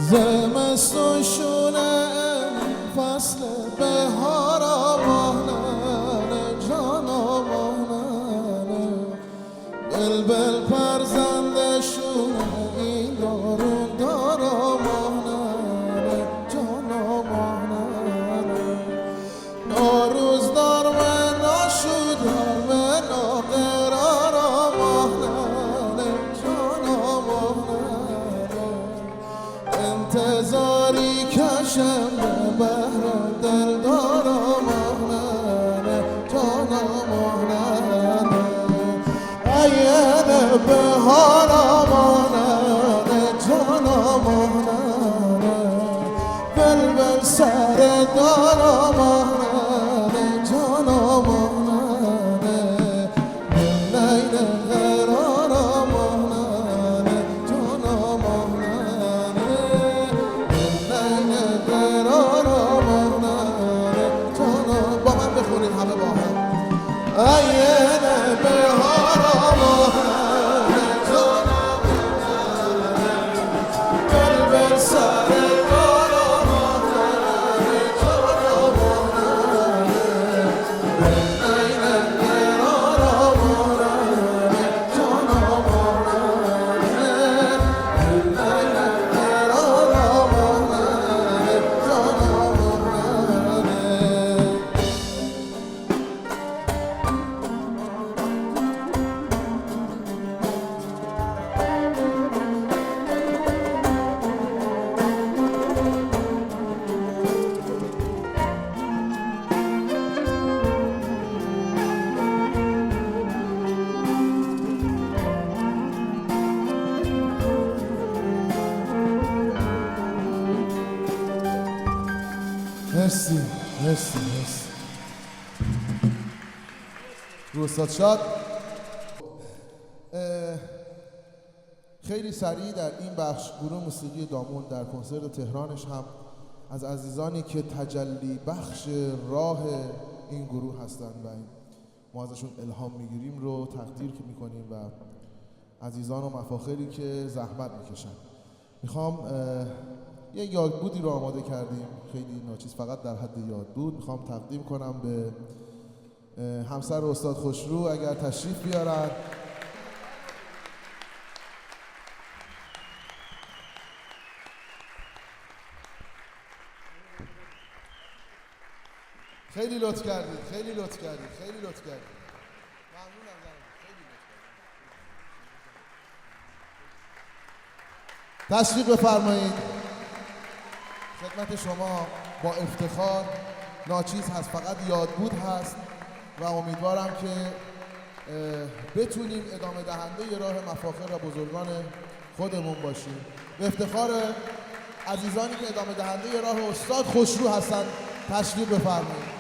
زمستون شونه فصل بهار آمانه جان آمانه بلبل پرزنده شونه این دارون دار آمانه جان آمانه نوروز دار و ناشودار و ناقرار آمانه جان آمانه انتظاری کشم به بهر دلدار آمانه جان آمانه عین بهار آمانه جان آمانه بلبل سر دار آمانه جان آمانه نین قرار آمانه جان آمانه نین قرار آمانه جان با من بخونید همه با هم عین بهار آمانه جان آمانه بلبل سر دار آمانه جان آمانه نین قرار آمانه جان آمانه نین قرار آمانه جان آمانه مرسی مرسی مرسی رو استاد شاد. خیلی سریع در این بخش گروه موسیقی دامون در کنسرت تهرانش هم از عزیزانی که تجلی بخش راه این گروه هستند و ما ازشون الهام میگیریم رو تقدیر که میکنیم و عزیزان و مفاخری که زحمت میکشن. میخوام یه یادبودی رو آماده کردیم، خیلی ناچیز، فقط در حد یادبود. میخوام تقدیم کنم به همسر استاد خوشرو اگر تشریف بیارن. خیلی لطف کردید، خیلی لطف کردید، خیلی لطف کردید. ممنونم زنم، خیلی لطف کردید. تشریف بفرمایید. خدمت شما با افتخار. ناچیز هست، فقط یادبود هست و امیدوارم که بتونیم ادامه دهنده راه مفاخر و بزرگان خودمون باشیم. به افتخار عزیزانی که ادامه دهنده راه استاد خوشرو هستن تشریف بفرمایید.